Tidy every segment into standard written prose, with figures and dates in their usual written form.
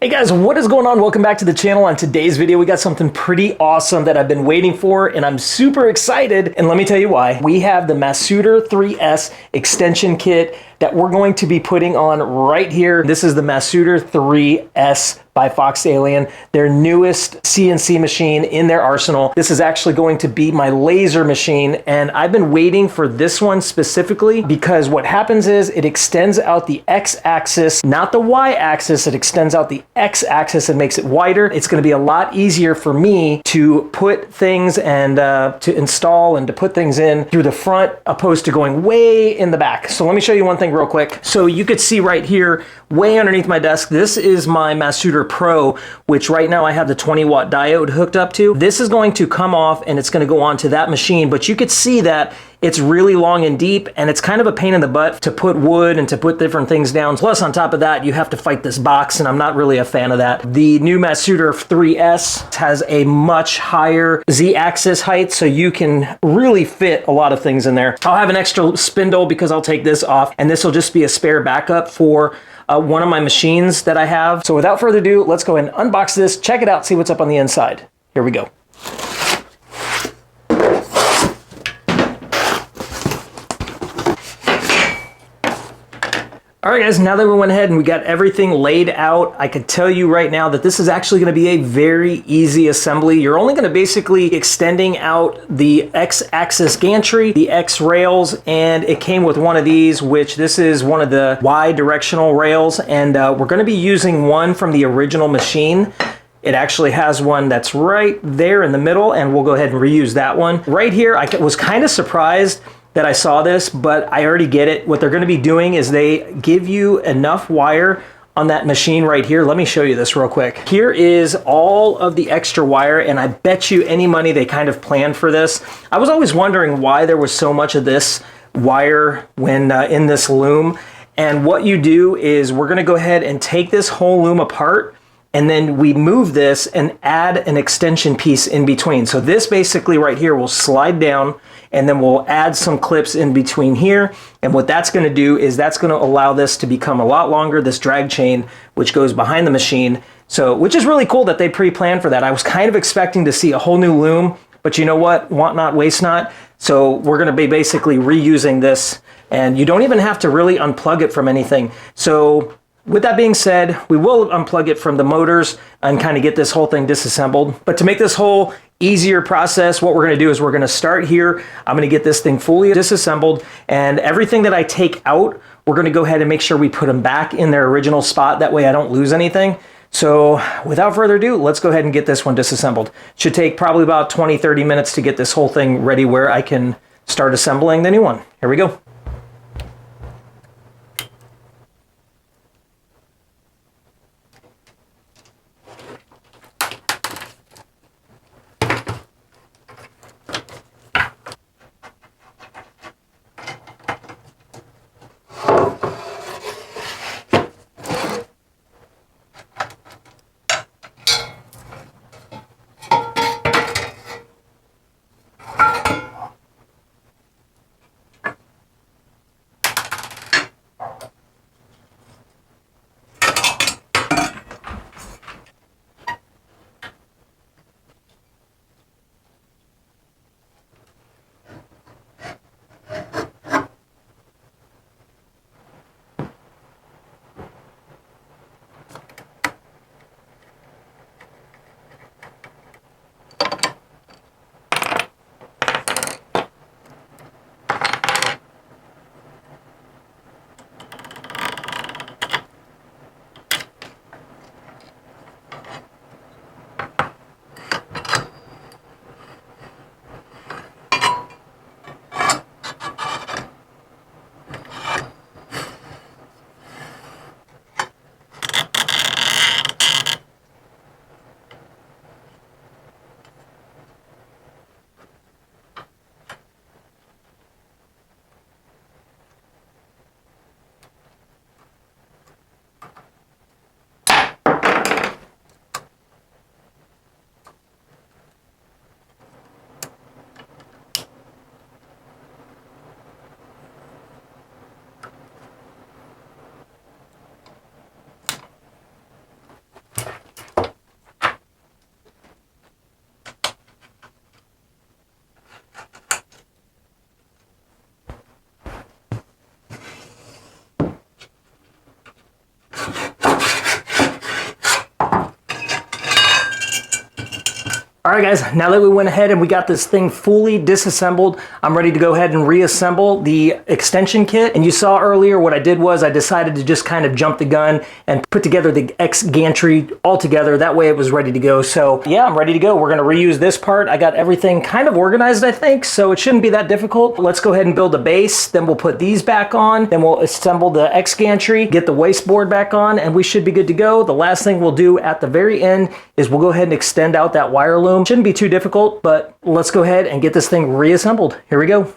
Hey guys, what is going on? Welcome back to the channel. On today's video, we got something pretty awesome that I've been waiting for, and I'm super excited. And let me tell you why. We have the Masuter 3S extension kit that we're going to be putting on right here. This is the Masuter 3S by FoxAlien, their newest CNC machine in their arsenal. This is actually going to be my laser machine, and I've been waiting for this one specifically because what happens is it extends out the X-axis, not the Y-axis. It extends out the X-axis and makes it wider. It's going to be a lot easier for me to put things and to install and to put things in through the front opposed to going way in the back. So let me show you one thing real quick. So you could see right here, way underneath my desk, this is my Masuter Pro, which right now I have the 20-watt diode hooked up to. This is going to come off and it's going to go onto that machine, but you could see that it's really long and deep, and it's kind of a pain in the butt to put wood and to put different things down. Plus, on top of that, you have to fight this box, and I'm not really a fan of that. The new Masuter 3S has a much higher Z-axis height, so you can really fit a lot of things in there. I'll have an extra spindle because I'll take this off, and this will just be a spare backup for one of my machines that I have. So without further ado, let's go ahead and unbox this, check it out, see what's up on the inside. Here we go. All right, guys, now that we went ahead and we got everything laid out, I can tell you right now that this is actually going to be a very easy assembly. You're only going to basically extending out the X-axis gantry, the X rails, and it came with one of these, which this is one of the Y directional rails, and we're going to be using one from the original machine. It actually has one that's right there in the middle, and we'll go ahead and reuse that one. Right here, I was kind of surprised that I saw this, but I already get it. What they're going to be doing is they give you enough wire on that machine right here. Let me show you this real quick. Here is all of the extra wire, and I bet you any money they kind of planned for this. I was always wondering why there was so much of this wire when in this loom. And what you do is we're going to go ahead and take this whole loom apart, and then we move this and add an extension piece in between. So this basically right here will slide down, and then we'll add some clips in between here. And what that's going to do is that's going to allow this to become a lot longer, this drag chain, which goes behind the machine. So, which is really cool that they pre-planned for that. I was kind of expecting to see a whole new loom, but you know what? Want not, waste not. So we're going to be basically reusing this, and you don't even have to really unplug it from anything. So with that being said, we will unplug it from the motors and kind of get this whole thing disassembled. But to make this whole easier process, what we're going to do is we're going to start here. I'm going to get this thing fully disassembled, and everything that I take out, we're going to go ahead and make sure we put them back in their original spot. That way I don't lose anything. So without further ado, let's go ahead and get this one disassembled. Should take probably about 20-30 minutes to get this whole thing ready where I can start assembling the new one. Here we go. All right, guys, now that we went ahead and we got this thing fully disassembled, I'm ready to go ahead and reassemble the extension kit. And you saw earlier what I did was I decided to just kind of jump the gun and put together the Ext gantry all together. That way it was ready to go. So yeah, I'm ready to go. We're going to reuse this part. I got everything kind of organized, I think, so it shouldn't be that difficult. Let's go ahead and build a base. Then we'll put these back on. Then we'll assemble the Ext gantry, get the wasteboard back on, and we should be good to go. The last thing we'll do at the very end is we'll go ahead and extend out that wire loom. Shouldn't be too difficult, but let's go ahead and get this thing reassembled. Here we go.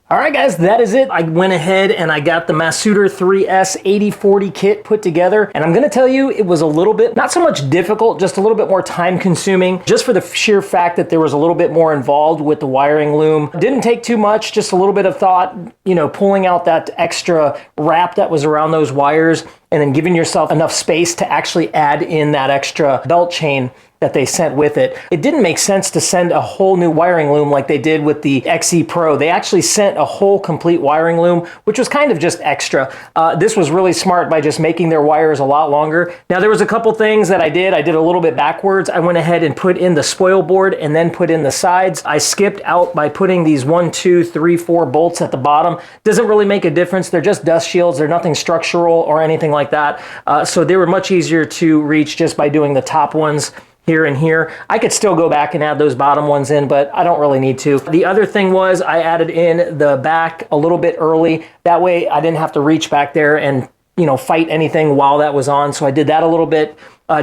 All right, guys, that is it. I went ahead and I got the Masuter 3S 8040 kit put together. And I'm going to tell you, it was a little bit, not so much difficult, just a little bit more time consuming, just for the sheer fact that there was a little bit more involved with the wiring loom. Didn't take too much, just a little bit of thought, you know, pulling out that extra wrap that was around those wires and then giving yourself enough space to actually add in that extra belt chain that they sent with it. It didn't make sense to send a whole new wiring loom like they did with the XE Pro. They actually sent a whole complete wiring loom, which was kind of just extra. This was really smart by just making their wires a lot longer. Now, there was a couple things that I did a little bit backwards. I went ahead and put in the spoil board and then put in the sides. I skipped out by putting these 1, 2, 3, 4 bolts at the bottom. Doesn't really make a difference. They're just dust shields. They're nothing structural or anything like that. So they were much easier to reach just by doing the top ones here and here. I could still go back and add those bottom ones in, but I don't really need to. The other thing was I added in the back a little bit early. That way I didn't have to reach back there and, you know, fight anything while that was on. So I did that a little bit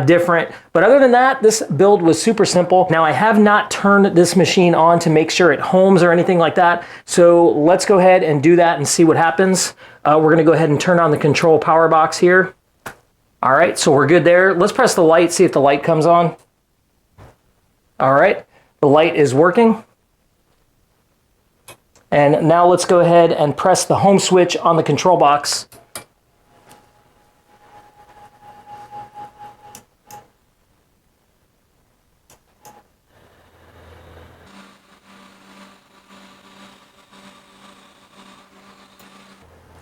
different. But other than that, this build was super simple. Now, I have not turned this machine on to make sure it homes or anything like that. So let's go ahead and do that and see what happens. We're gonna go ahead and turn on the control power box here. All right, so we're good there. Let's press the light, see if the light comes on. All right, the light is working. And now let's go ahead and press the home switch on the control box.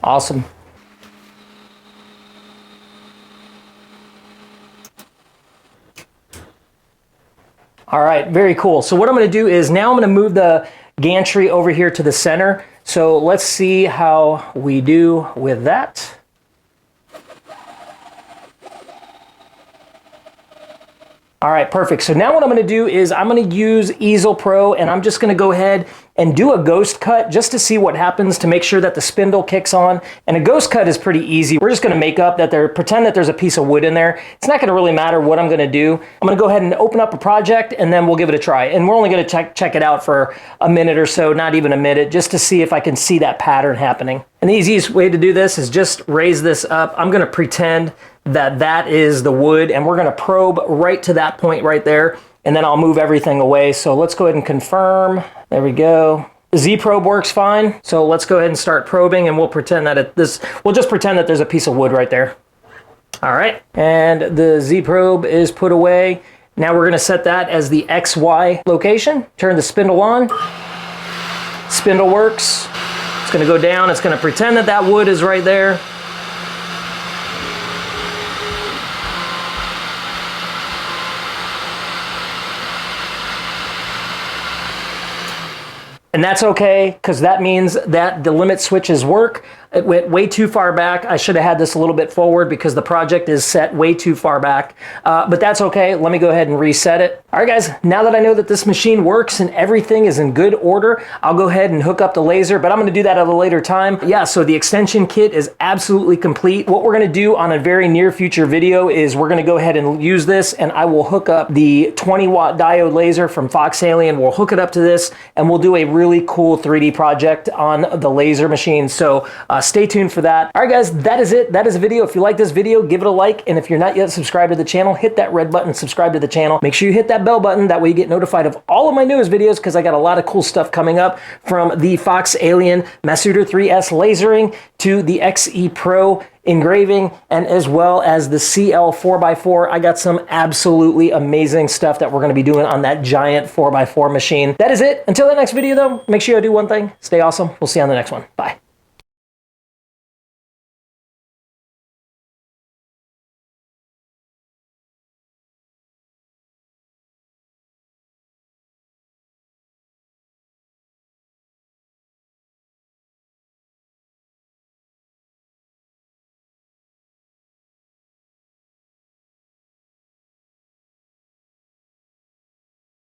Awesome. All right, very cool. So what I'm going to do is now I'm going to move the gantry over here to the center. So let's see how we do with that. All right, perfect. So now what I'm going to do is I'm going to use Easel Pro, and I'm just going to go ahead and do a ghost cut just to see what happens, to make sure that the spindle kicks on. And a ghost cut is pretty easy. We're just going to make up that pretend that there's a piece of wood in there. It's not going to really matter what I'm going to do. I'm going to go ahead and open up a project, and then we'll give it a try. And we're only going to check it out for a minute or so, not even a minute, just to see if I can see that pattern happening. And the easiest way to do this is just raise this up. I'm going to pretend that that is the wood, and we're going to probe right to that point right there, and then I'll move everything away. So let's go ahead and confirm. There we go. The Z probe works fine. So let's go ahead and start probing, and we'll pretend that we'll just pretend that there's a piece of wood right there. All right, and the Z probe is put away. Now we're going to set that as the XY location. Turn the spindle on. Spindle works. It's going to go down. It's going to pretend that that wood is right there. And that's okay, because that means that the limit switches work. It went way too far back. I should have had this a little bit forward because the project is set way too far back. But that's okay. Let me go ahead and reset it. All right, guys, now that I know that this machine works and everything is in good order, I'll go ahead and hook up the laser, but I'm going to do that at a later time. Yeah, so the extension kit is absolutely complete. What we're going to do on a very near future video is we're going to go ahead and use this, and I will hook up the 20-watt diode laser from FoxAlien. We'll hook it up to this, and we'll do a really cool 3D project on the laser machine. So stay tuned for that. All right, guys, that is it. That is a video. If you like this video, give it a like. And if you're not yet subscribed to the channel, hit that red button, subscribe to the channel. Make sure you hit that bell button. That way you get notified of all of my newest videos, because I got a lot of cool stuff coming up, from the FoxAlien Masuter 3S lasering to the Ext Pro engraving, and as well as the CL 4x4. I got some absolutely amazing stuff that we're going to be doing on that giant 4x4 machine. That is it. Until the next video, though, make sure you do one thing. Stay awesome. We'll see you on the next one. Bye.